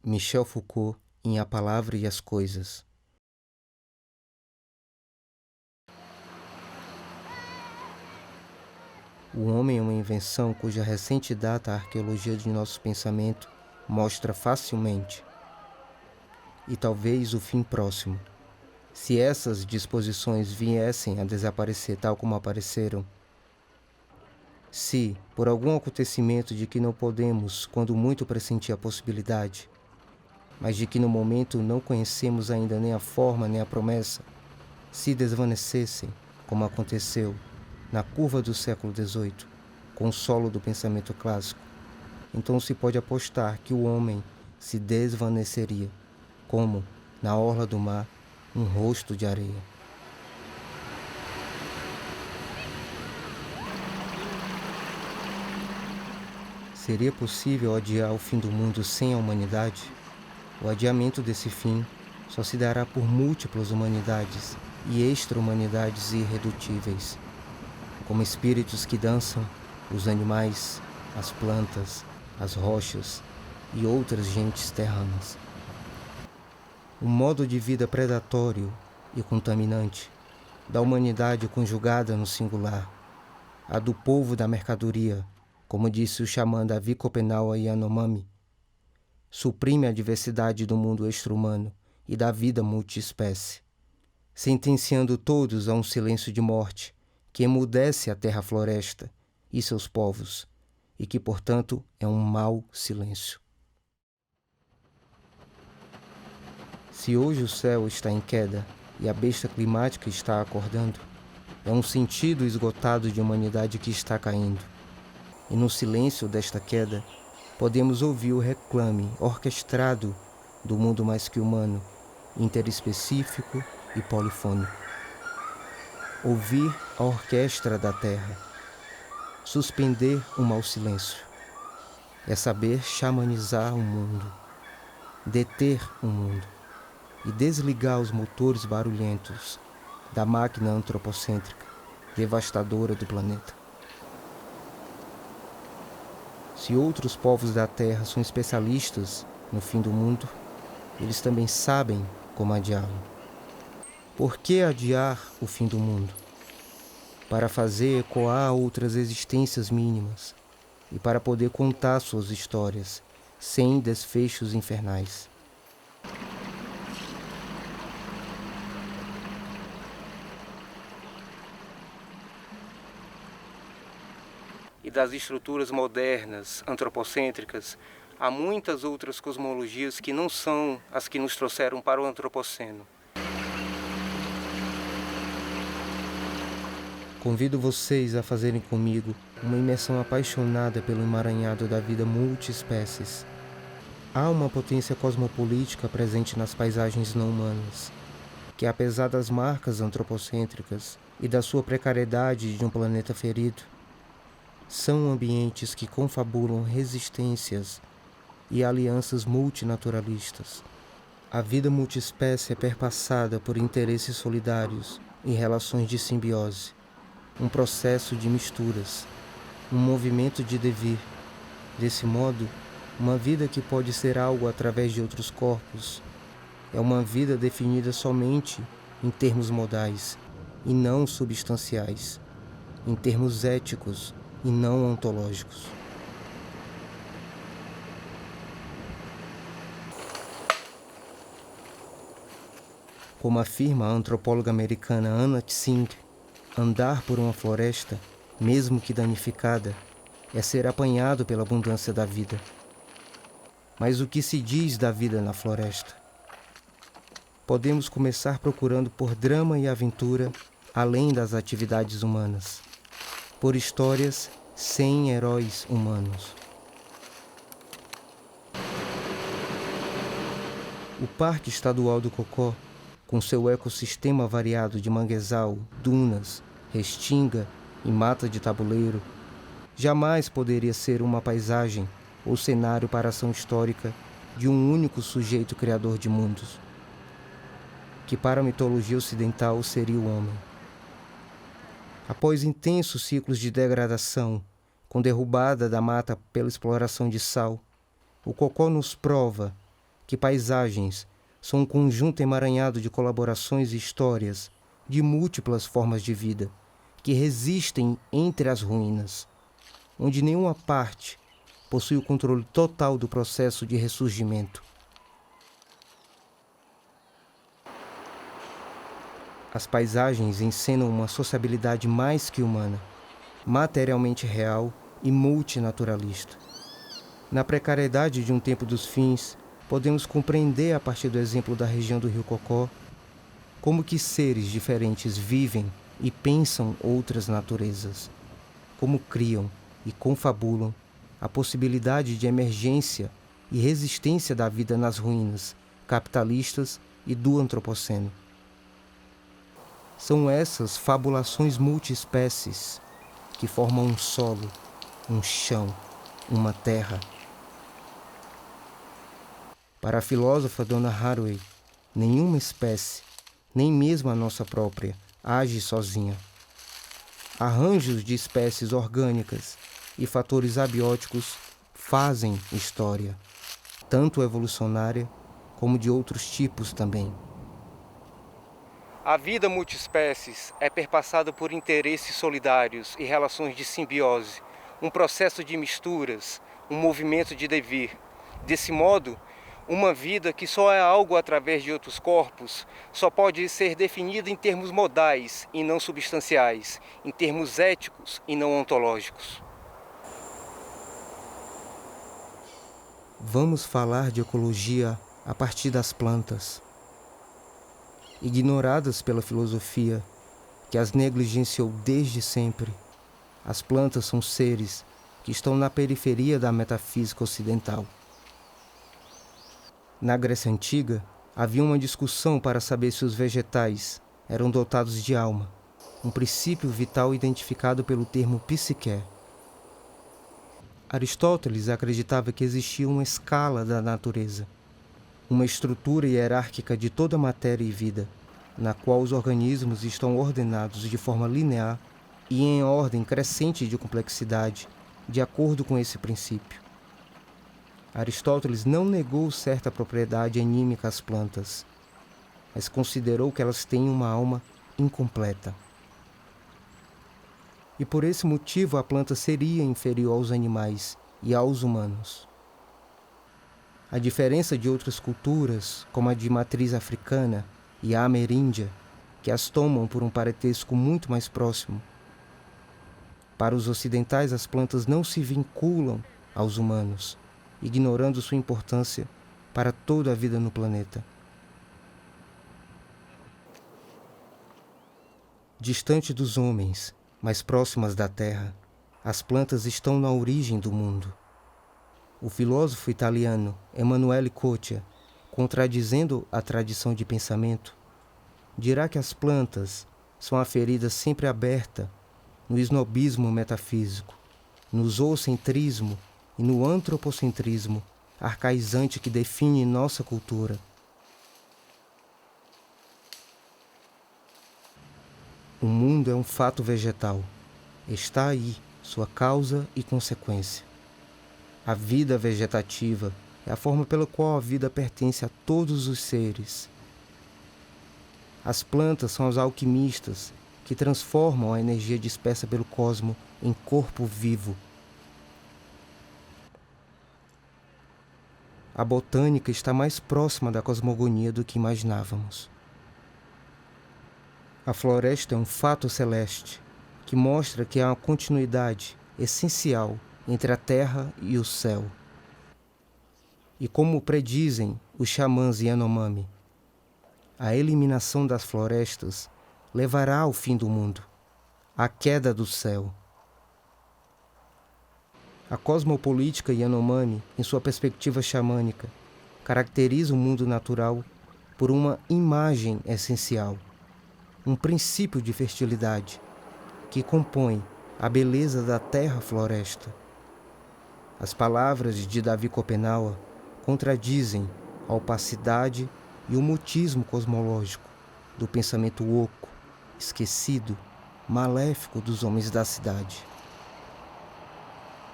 Michel Foucault, em A Palavra e as Coisas. O homem é uma invenção cuja recente data a arqueologia de nosso pensamento mostra facilmente. E talvez o fim próximo. Se essas disposições viessem a desaparecer tal como apareceram, se, por algum acontecimento de que não podemos, quando muito, pressentir a possibilidade, mas de que no momento não conhecemos ainda nem a forma nem a promessa, se desvanecessem, como aconteceu na curva do século XVIII, com o solo do pensamento clássico, então se pode apostar que o homem se desvaneceria, como, na orla do mar, um rosto de areia. Seria possível adiar o fim do mundo sem a humanidade? O adiamento desse fim só se dará por múltiplas humanidades e extra-humanidades irredutíveis, como espíritos que dançam, os animais, as plantas, as rochas e outras gentes terranas. Um modo de vida predatório e contaminante da humanidade conjugada no singular, a do povo da mercadoria, como disse o xamã Davi Copenaua Yanomami, suprime a diversidade do mundo extra-humano e da vida multiespécie, sentenciando todos a um silêncio de morte que emudece a terra-floresta e seus povos, e que, portanto, é um mau silêncio. Se hoje o céu está em queda e a besta climática está acordando, é um sentido esgotado de humanidade que está caindo. E no silêncio desta queda, podemos ouvir o reclame orquestrado do mundo mais que humano, interespecífico e polifônico. Ouvir a orquestra da terra. Suspender um mau silêncio. É saber xamanizar o mundo, deter o mundo e desligar os motores barulhentos da máquina antropocêntrica, devastadora do planeta. Se outros povos da Terra são especialistas no fim do mundo, eles também sabem como adiá-lo. Por que adiar o fim do mundo? Para fazer ecoar outras existências mínimas e para poder contar suas histórias sem desfechos infernais. E das estruturas modernas, antropocêntricas, há muitas outras cosmologias que não são as que nos trouxeram para o antropoceno. Convido vocês a fazerem comigo uma imersão apaixonada pelo emaranhado da vida multiespécies. Há uma potência cosmopolítica presente nas paisagens não humanas, que apesar das marcas antropocêntricas e da sua precariedade de um planeta ferido, são ambientes que confabulam resistências e alianças multinaturalistas. A vida multiespécie é perpassada por interesses solidários e relações de simbiose, um processo de misturas, um movimento de devir. Desse modo, uma vida que pode ser algo através de outros corpos é uma vida definida somente em termos modais e não substanciais, em termos éticos e não ontológicos. Como afirma a antropóloga americana Anna Tsing, andar por uma floresta, mesmo que danificada, é ser apanhado pela abundância da vida. Mas o que se diz da vida na floresta? Podemos começar procurando por drama e aventura além das atividades humanas, por histórias sem heróis humanos. O Parque Estadual do Cocó, com seu ecossistema variado de manguezal, dunas, restinga e mata de tabuleiro, jamais poderia ser uma paisagem ou cenário para a ação histórica de um único sujeito criador de mundos, que para a mitologia ocidental seria o homem. Após intensos ciclos de degradação, com derrubada da mata pela exploração de sal, o Cocó nos prova que paisagens são um conjunto emaranhado de colaborações e histórias de múltiplas formas de vida que resistem entre as ruínas, onde nenhuma parte possui o controle total do processo de ressurgimento. As paisagens encenam uma sociabilidade mais que humana, materialmente real e multinaturalista. Na precariedade de um tempo dos fins, podemos compreender, a partir do exemplo da região do Rio Cocó, como que seres diferentes vivem e pensam outras naturezas, como criam e confabulam a possibilidade de emergência e resistência da vida nas ruínas capitalistas e do antropoceno. São essas fabulações multiespécies que formam um solo, um chão, uma terra. Para a filósofa Donna Haraway, nenhuma espécie, nem mesmo a nossa própria, age sozinha. Arranjos de espécies orgânicas e fatores abióticos fazem história, tanto evolucionária como de outros tipos também. A vida multiespécies é perpassada por interesses solidários e relações de simbiose, um processo de misturas, um movimento de devir. Desse modo, uma vida que só é algo através de outros corpos só pode ser definida em termos modais e não substanciais, em termos éticos e não ontológicos. Vamos falar de ecologia a partir das plantas. Ignoradas pela filosofia, que as negligenciou desde sempre, as plantas são seres que estão na periferia da metafísica ocidental. Na Grécia Antiga, havia uma discussão para saber se os vegetais eram dotados de alma, um princípio vital identificado pelo termo psique. Aristóteles acreditava que existia uma escala da natureza, uma estrutura hierárquica de toda matéria e vida, na qual os organismos estão ordenados de forma linear e em ordem crescente de complexidade, de acordo com esse princípio. Aristóteles não negou certa propriedade anímica às plantas, mas considerou que elas têm uma alma incompleta. E por esse motivo a planta seria inferior aos animais e aos humanos. A diferença de outras culturas, como a de matriz africana e a ameríndia, que as tomam por um parentesco muito mais próximo. Para os ocidentais, as plantas não se vinculam aos humanos, ignorando sua importância para toda a vida no planeta. Distante dos homens, mais próximas da terra, as plantas estão na origem do mundo. O filósofo italiano Emanuele Coccia, contradizendo a tradição de pensamento, dirá que as plantas são a ferida sempre aberta no snobismo metafísico, no zoocentrismo e no antropocentrismo arcaizante que define nossa cultura. O mundo é um fato vegetal. Está aí sua causa e consequência. A vida vegetativa é a forma pela qual a vida pertence a todos os seres. As plantas são os alquimistas que transformam a energia dispersa pelo cosmo em corpo vivo. A botânica está mais próxima da cosmogonia do que imaginávamos. A floresta é um fato celeste que mostra que há uma continuidade essencial entre a terra e o céu. E como predizem os xamãs Yanomami, a eliminação das florestas levará ao fim do mundo, à queda do céu. A cosmopolítica Yanomami, em sua perspectiva xamânica, caracteriza o mundo natural por uma imagem essencial, um princípio de fertilidade, que compõe a beleza da terra-floresta. As palavras de Davi Copenaua contradizem a opacidade e o mutismo cosmológico do pensamento oco, esquecido, maléfico dos homens da cidade.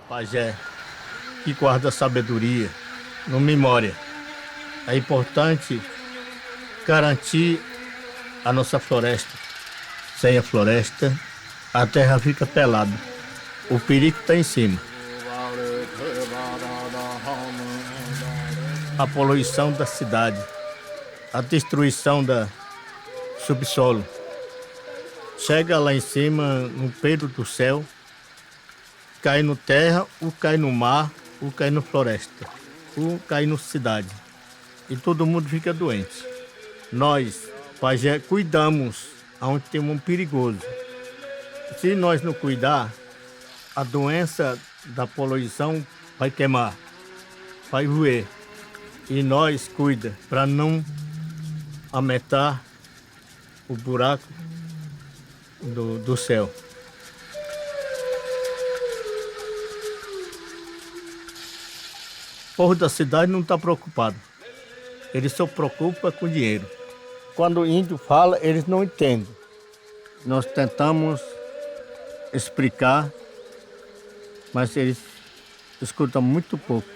Pajé, que guarda sabedoria, no memória, É importante garantir a nossa floresta. Sem a floresta, a terra fica pelada. O perigo está em cima. A poluição da cidade, a destruição da subsolo. Chega lá em cima, no peito do céu, cai no terra, ou cai no mar, ou cai na floresta, ou cai na cidade. E todo mundo fica doente. Nós, pajé, cuidamos onde tem um perigoso. Se nós não cuidar, a doença da poluição vai queimar, vai roer. E nós cuida para não aumentar o buraco do céu. O povo da cidade não está preocupado. Ele só preocupa com dinheiro. Quando o índio fala, eles não entendem. Nós tentamos explicar, mas eles escutam muito pouco.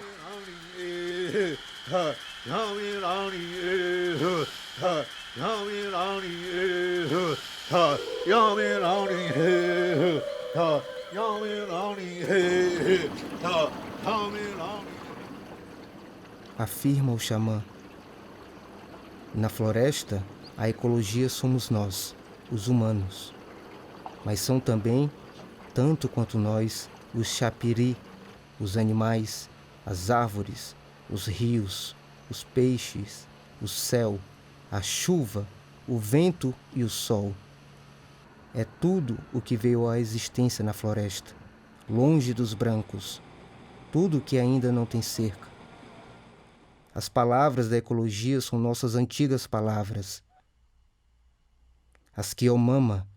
Afirma o xamã. Na floresta, a ecologia somos nós, os humanos. Mas são também, tanto quanto nós, os chapiri, os animais, as árvores, os rios, os peixes, o céu, a chuva, o vento e o sol. É tudo o que veio à existência na floresta, longe dos brancos, tudo que ainda não tem cerca. As palavras da ecologia são nossas antigas palavras, as que Omama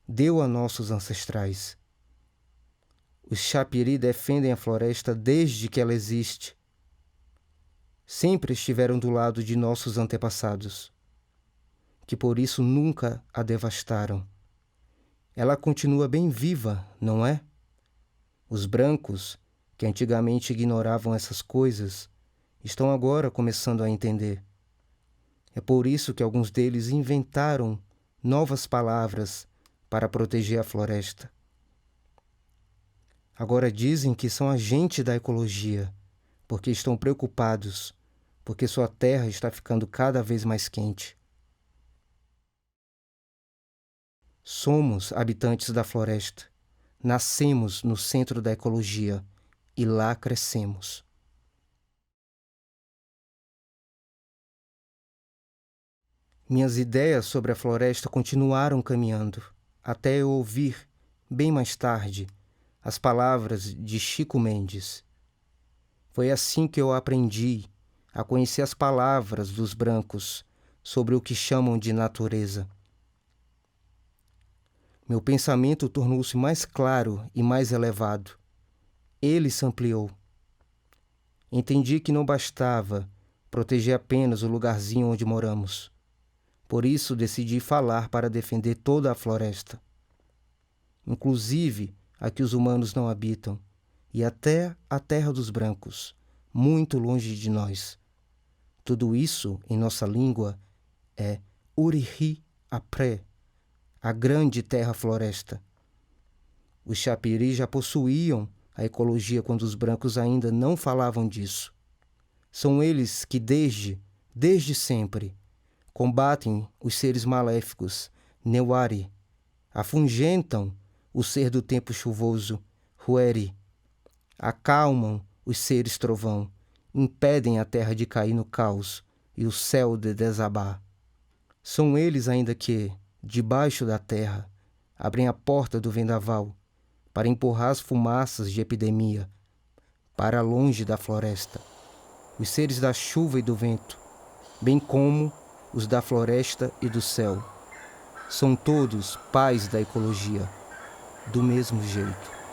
deu a nossos ancestrais. Os chapiri defendem a floresta desde que ela existe. Sempre estiveram do lado de nossos antepassados, que por isso nunca a devastaram. Ela continua bem viva, não é? Os brancos, que antigamente ignoravam essas coisas, estão agora começando a entender. É por isso que alguns deles inventaram novas palavras para proteger a floresta. Agora dizem que são agentes da ecologia, porque estão preocupados, porque sua terra está ficando cada vez mais quente. Somos habitantes da floresta, nascemos no centro da ecologia e lá crescemos. Minhas ideias sobre a floresta continuaram caminhando, até eu ouvir, bem mais tarde, as palavras de Chico Mendes. Foi assim que eu aprendi a conhecer as palavras dos brancos sobre o que chamam de natureza. Meu pensamento tornou-se mais claro e mais elevado. Ele se ampliou. Entendi que não bastava proteger apenas o lugarzinho onde moramos. Por isso decidi falar para defender toda a floresta, inclusive a que os humanos não habitam, e até a terra dos brancos, muito longe de nós. Tudo isso, em nossa língua, é Urihi Apré, a grande terra-floresta. Os chapiri já possuíam a ecologia quando os brancos ainda não falavam disso. São eles que desde sempre, combatem os seres maléficos, Newari, afungentam o ser do tempo chuvoso, Hueri, acalmam os seres trovão, impedem a terra de cair no caos e o céu de desabar. São eles ainda que, debaixo da terra, abrem a porta do vendaval para empurrar as fumaças de epidemia para longe da floresta. Os seres da chuva e do vento, bem como os da floresta e do céu, são todos pais da ecologia, do mesmo jeito.